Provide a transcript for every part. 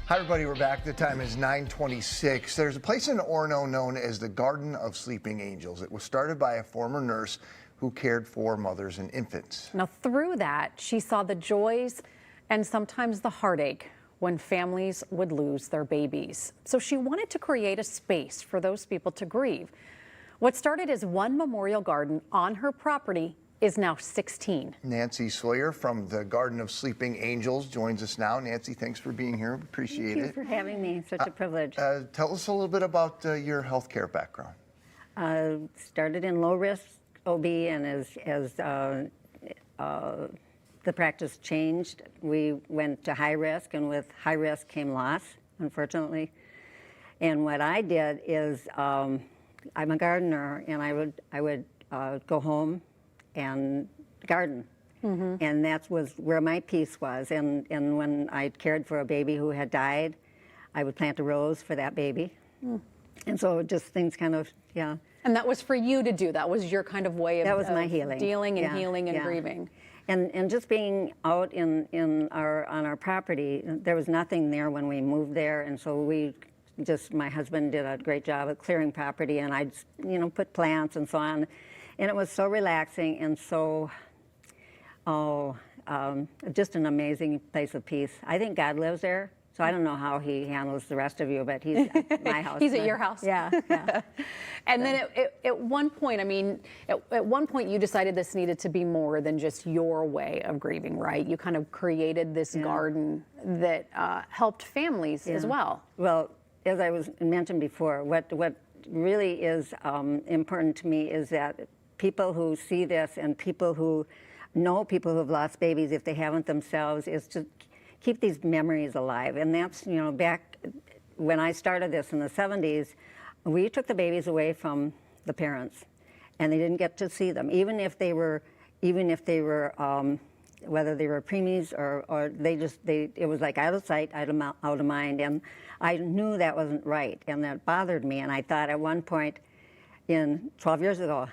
Hi everybody, we're back. The time is 9:26. There's a place in Orono known as the Garden of Sleeping Angels. It was started by a former nurse who cared for mothers and infants. Now through that, she saw the joys and sometimes the heartache when families would lose their babies. So she wanted to create a space for those people to grieve. What started as one memorial garden on her property is now 16. Nancy Sawyer from the Garden of Sleeping Angels joins us now. Nancy, thanks for being here. Appreciate it. Thank you for having me. Such a privilege. Tell us a little bit about your healthcare background. Started in low risk OB, and as the practice changed, we went to high risk, and with high risk came loss, unfortunately. And what I did is, I'm a gardener, and I would go home and garden. And that was where my peace was. And when I cared for a baby who had died, I would plant a rose for that baby. And so just things kind of, yeah. And that was for you to do. That was your kind of way of, that was my healing. Dealing and Yeah, healing and yeah. grieving. And just being out on our property, there was nothing there when we moved there, and so my husband did a great job of clearing property, and I'd put plants and so on. And it was so relaxing and so, just an amazing place of peace. I think God lives there, so I don't know how he handles the rest of you, but he's at my house. He's at your house. Yeah, yeah. And then at one point, at one point you decided this needed to be more than just your way of grieving, right? You kind of created this garden that helped families as well. Well, as I mentioned before, what really is important to me is that people who see this and people who know people who have lost babies, if they haven't themselves, is to keep these memories alive. And that's, back when I started this in the 70s, we took the babies away from the parents, and they didn't get to see them, even if they were, whether they were preemies or it was like out of sight, out of mind. And I knew that wasn't right, and that bothered me. And I thought at one point, 12 years ago,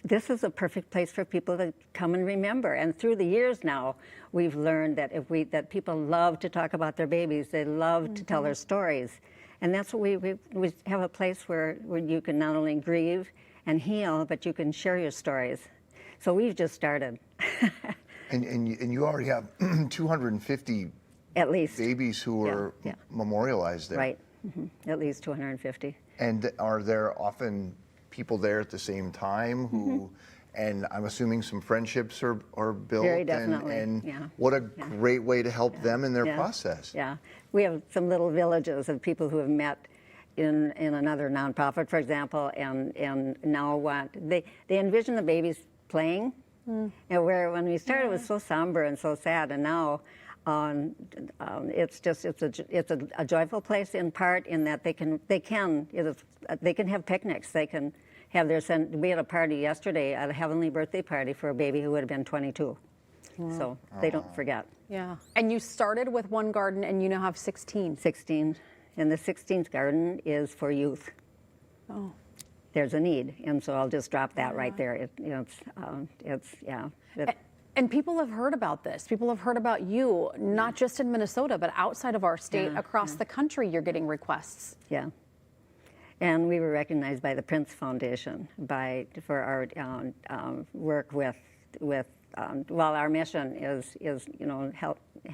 this is a perfect place for people to come and remember. And through the years now, we've learned that that people love to talk about their babies. They love to tell their stories. And that's what we have a place where you can not only grieve and heal, but you can share your stories. So we've just started. And you already have 250 at least babies who are memorialized there. Right, at least 250. And are there often people there at the same time who, and I'm assuming some friendships are built. Very definitely, and what a great way to help them in their process. Yeah, we have some little villages of people who have met in another nonprofit, for example, and now they envision the babies playing, and where when we started it was so somber and so sad, and now it's a joyful place in part in that they can have picnics. They can have we had a party yesterday at a heavenly birthday party for a baby who would have been 22. Wow. So they don't forget. Yeah. And you started with one garden and you now have 16. 16. And the 16th garden is for youth. Oh. There's a need, and so I'll just drop that right there. And people have heard about this. People have heard about you, not just in Minnesota, but outside of our state, across the country, you're getting requests. Yeah. And we were recognized by the Prince Foundation for our work with our mission is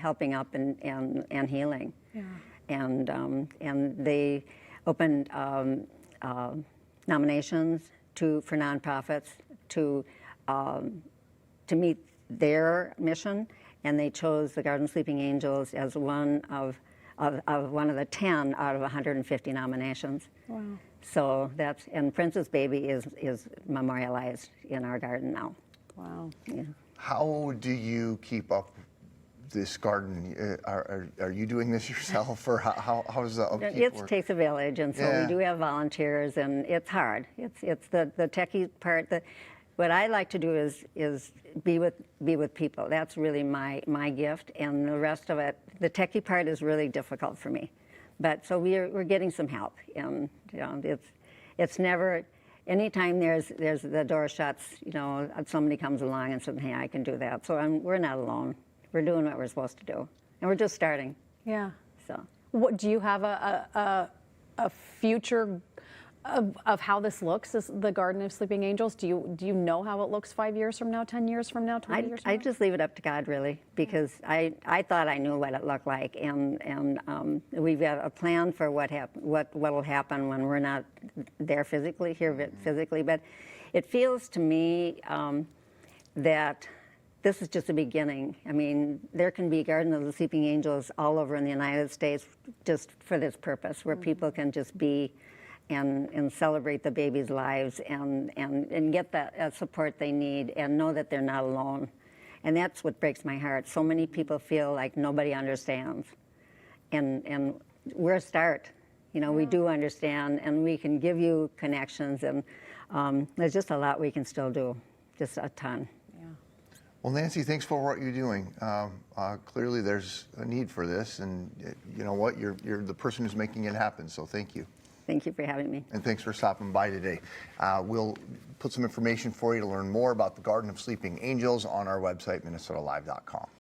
helping up and healing. Yeah. And they opened nominations for nonprofits to meet their mission, and they chose the Garden of Sleeping Angels as one of the 10 out of 150 nominations. Wow. So and Prince's baby is memorialized in our garden now. Wow. Yeah. How do you keep up this garden? Are you doing this yourself, or how does the upkeep work? It takes a village, and so we do have volunteers, and it's hard. It's the techie part. What I like to do is be with people. That's really my gift, and the rest of it, the techie part is really difficult for me. But so we're getting some help, and it's never. Anytime there's the door shuts, somebody comes along and says, "Hey, I can do that." So we're not alone. We're doing what we're supposed to do, and we're just starting. Yeah. So What do you have a future of how this looks as the Garden of Sleeping Angels? Do you know how it looks 5 years from now, 10 years from now, 20 years from I now? just leave it up to God, really, because I thought I knew what it looked like, and we've got a plan for what will happen when we're not there physically, physically. But it feels to me that this is just the beginning. I mean, there can be Garden of the Sleeping Angels all over in the United States just for this purpose, where people can just be and celebrate the babies' lives and get that support they need and know that they're not alone. And that's what breaks my heart. So many people feel like nobody understands. And we're a start. You know, we do understand, and we can give you connections, and there's just a lot we can still do, just a ton. Well, Nancy, thanks for what you're doing. Clearly, there's a need for this, and you know what? You're the person who's making it happen. So thank you. Thank you for having me. And thanks for stopping by today. We'll put some information for you to learn more about the Garden of Sleeping Angels on our website, minnesotalive.com.